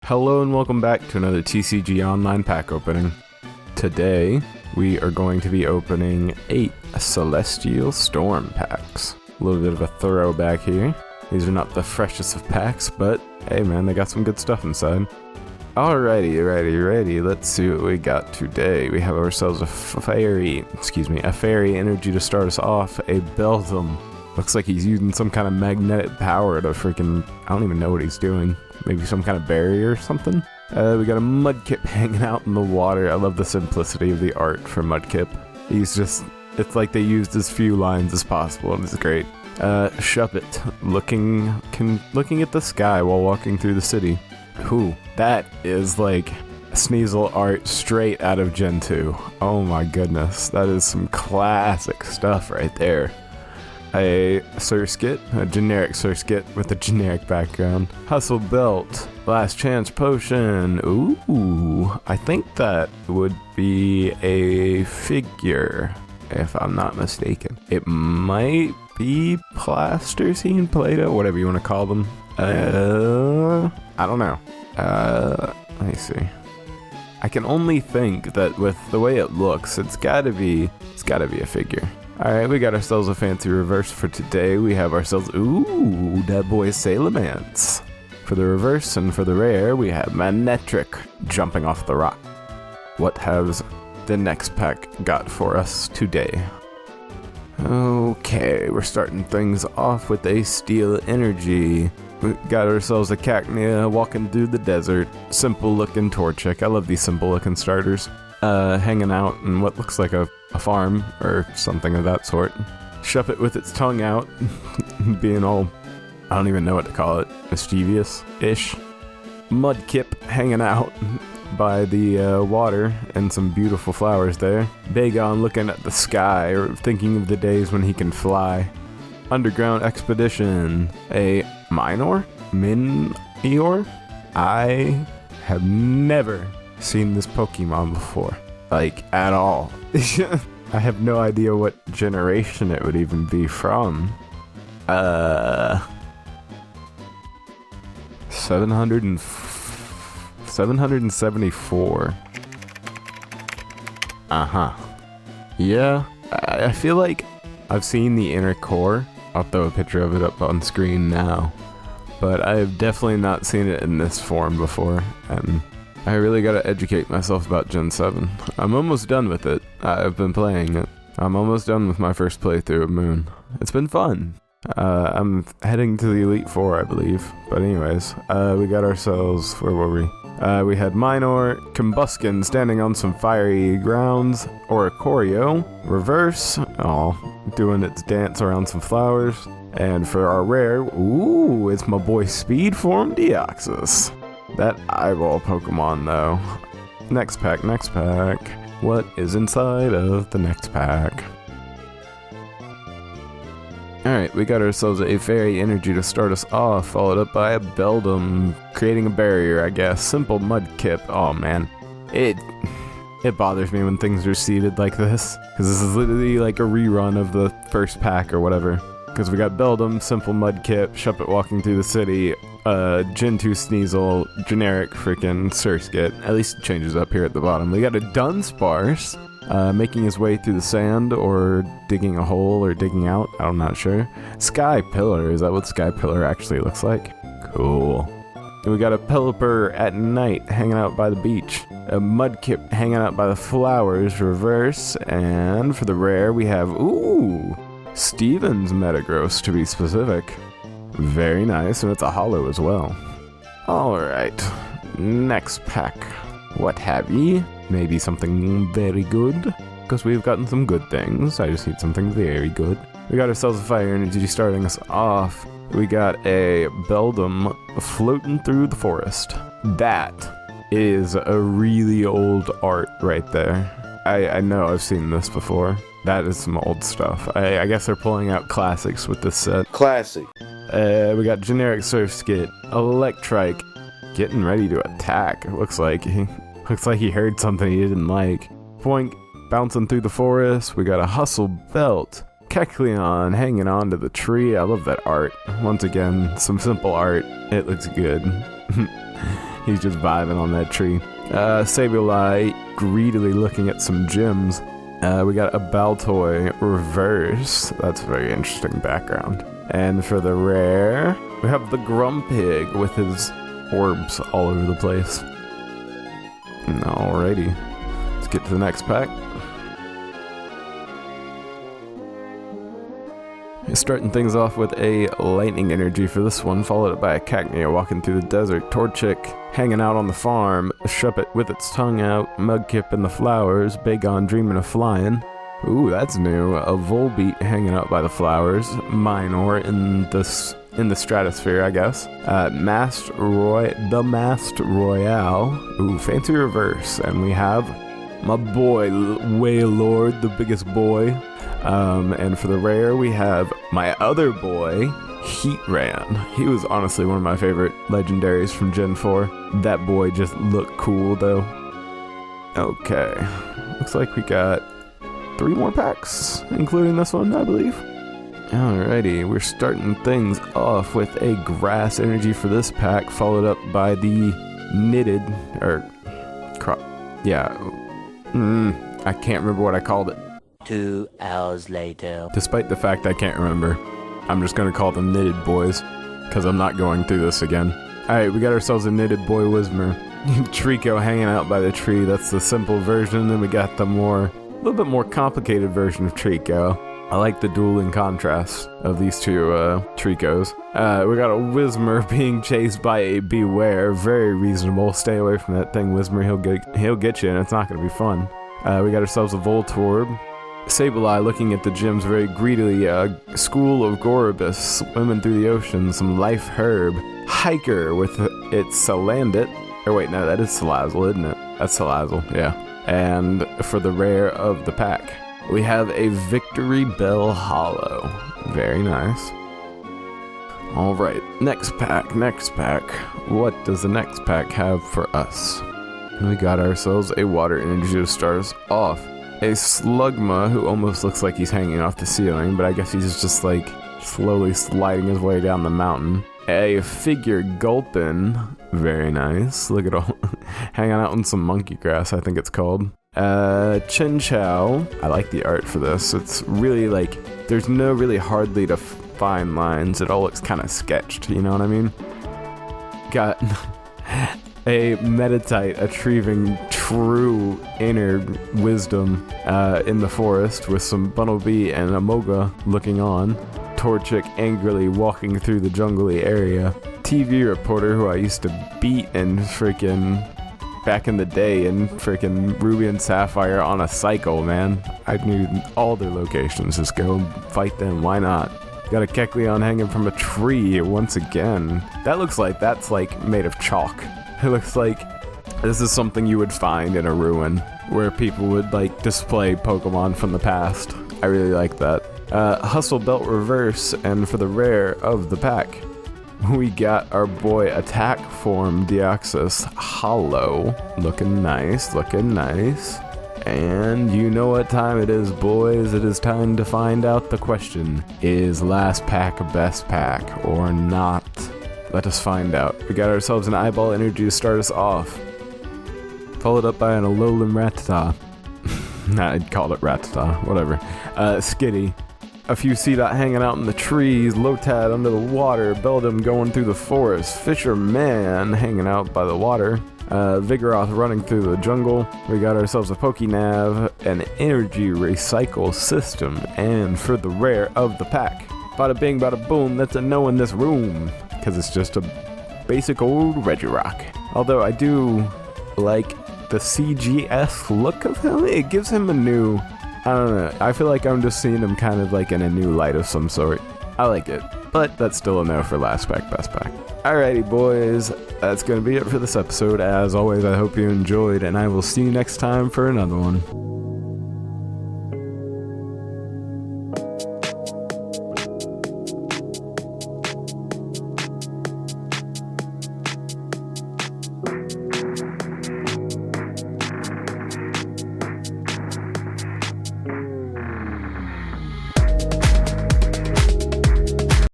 Hello and welcome back to another TCG Online Pack Opening. Today, we are going to be opening 8 Celestial Storm packs. A little bit of a throwback here. These are not the freshest of packs, but hey man, they got some good stuff inside. Alrighty, let's see what we got today. We have ourselves a fairy energy to start us off, a Beldum. Looks like he's using some kind of magnetic power to freaking, I don't even know what he's doing. Maybe some kind of barrier or something? We got a Mudkip hanging out in the water. I love the simplicity of the art for Mudkip. He's just, it's like they used as few lines as possible, and it's great. Shuppet, looking at the sky while walking through the city. Ooh, that is like Sneasel art straight out of Gen 2. Oh my goodness, that is some classic stuff right there. A Surskit, a generic Surskit with a generic background. Hustle Belt, Last Chance Potion. Ooh, I think that would be a figure, if I'm not mistaken. It might be Plasticine, Play-Doh, whatever you want to call them. I don't know. Let me see. I can only think that with the way it looks, it's gotta be a figure. Alright, we got ourselves a fancy reverse for today. We have ourselves, ooh, that boy Salamence. For the reverse and for the rare, we have Manectric jumping off the rock. What has the next pack got for us today? Okay, we're starting things off with a Steel Energy. We got ourselves a Cacnea walking through the desert. Simple looking Torchic. I love these simple looking starters. Hanging out in what looks like a farm or something of that sort. Shuppet with its tongue out, being all, I don't even know what to call it, mischievous-ish. Mudkip hanging out by the water and some beautiful flowers there. Bagon looking at the sky or thinking of the days when he can fly. Underground Expedition, a Minior? I have never seen this Pokemon before, like at all. I have no idea what generation it would even be from. 774. Yeah, I feel like I've seen the inner core. I'll throw a picture of it up on screen now, but I have definitely not seen it in this form before, and I really gotta educate myself about Gen 7. I'm almost done with it. I've been playing it. I'm almost done with my first playthrough of Moon. It's been fun. I'm heading to the Elite Four, I believe. But anyways, we got ourselves, where were we? We had Minor, Combuskin standing on some fiery grounds, Oricorio, Reverse, doing its dance around some flowers. And for our rare, ooh, it's my boy Speedform Deoxys. That eyeball Pokemon, though. Next pack. What is inside of the next pack? Alright, we got ourselves a Fairy Energy to start us off, followed up by a Beldum, creating a barrier, I guess. Simple Mudkip. Oh man. It bothers me when things are seeded like this, because this is literally like a rerun of the first pack or whatever. Because we got Beldum, Simple Mudkip, Shuppet walking through the city, Gen 2 Sneasel, generic freaking Surskit. At least it changes up here at the bottom. We got a Dunsparce, making his way through the sand, or digging a hole, or digging out, I'm not sure. Sky Pillar, is that what Sky Pillar actually looks like? Cool. And we got a Pelipper at night, hanging out by the beach. A Mudkip hanging out by the flowers, reverse, and for the rare we have, ooh, Steven's Metagross to be specific. Very nice, and it's a holo as well. Alright, next pack. What have ye? Maybe something very good, because we've gotten some good things. I just need something very good. We got ourselves a Fire Energy starting us off. We got a Beldum floating through the forest. That is a really old art right there. I know I've seen this before. That is some old stuff. I guess they're pulling out classics with this set. Classic. We got generic Surskit, Electrike, getting ready to attack. It looks like he heard something he didn't like. Poink, bouncing through the forest. We got a Hustle Belt, Kecleon hanging onto the tree. I love that art. Once again, some simple art. It looks good. He's just vibing on that tree. Sableye greedily looking at some gems. We got a Baltoy reverse. That's a very interesting background. And for the rare, we have the Grumpig with his orbs all over the place. Alrighty, let's get to the next pack. Starting things off with a lightning energy for this one, followed up by a Cacnea walking through the desert, Torchic hanging out on the farm, Shuppet with its tongue out, Mudkip in the flowers, Bagon dreaming of flying. Ooh, that's new. A Volbeat hanging out by the flowers, Minor in the stratosphere, I guess. The Masked Royale. Ooh, fancy reverse. And we have my boy, Wailord, the biggest boy. And for the rare, we have my other boy, Heatran. He was honestly one of my favorite legendaries from Gen 4. That boy just looked cool, though. Okay. Looks like we got 3 more packs, including this one, I believe. Alrighty, we're starting things off with a grass energy for this pack, followed up by the knitted, I can't remember what I called it. 2 hours later. Despite the fact I can't remember, I'm just gonna call them knitted boys, because I'm not going through this again. Alright, we got ourselves a knitted boy Whismur. Trico hanging out by the tree, that's the simple version, then we got the little bit more complicated version of Trico. I like the dueling contrast of these two Tricos. We got a Whismur being chased by a Beware, very reasonable. Stay away from that thing, Whismur, he'll get you and it's not gonna be fun. We got ourselves a Voltorb. Sableye looking at the gems very greedily. School of Gorobus swimming through the ocean. Some Life Herb. Hiker with its Salandit. Or wait, no, that is Salazzle, isn't it? That's Salazzle, yeah. And for the rare of the pack, we have a Victory Bell Hollow. Very nice. Alright, next pack. What does the next pack have for us? We got ourselves a water energy to start us off. A Slugma who almost looks like he's hanging off the ceiling, but I guess he's just like slowly sliding his way down the mountain. A Figure Gulpin, very nice. Look at all, hanging out on some monkey grass, I think it's called. Chinchou, I like the art for this. It's really like, there's no really hardly defined lines. It all looks kind of sketched, you know what I mean? Got a Meditite achieving true inner wisdom in the forest with some Bunnelby and Amoga looking on. Torchic angrily walking through the jungly area. TV reporter who I used to beat in freaking back in the day in freaking Ruby and Sapphire on a cycle, man. I knew all their locations. Just go fight them, why not? Got a Kecleon hanging from a tree once again. That looks like that's like made of chalk. It looks like this is something you would find in a ruin where people would like display Pokemon from the past. I really like that. Hustle Belt Reverse, and for the rare of the pack, we got our boy Attack Form Deoxys Hollow. Looking nice. And you know what time it is, boys. It is time to find out the question. Is last pack best pack or not? Let us find out. We got ourselves an Eyeball Energy to start us off, followed up by an Alolan Rattata. Nah, I'd call it Rattata, whatever. Skitty. A few Seedot hanging out in the trees, Lotad under the water, Beldum going through the forest, Fisherman hanging out by the water, Vigoroth running through the jungle. We got ourselves a Pokénav, an energy recycle system, and for the rare of the pack, bada bing, bada boom, that's a no in this room, because it's just a basic old Regirock. Although I do like the CGS look of him, it gives him a new, I don't know, I feel like I'm just seeing him kind of like in a new light of some sort. I like it, but that's still a no for last pack, best pack. Alrighty boys, that's gonna be it for this episode. As always, I hope you enjoyed, and I will see you next time for another one.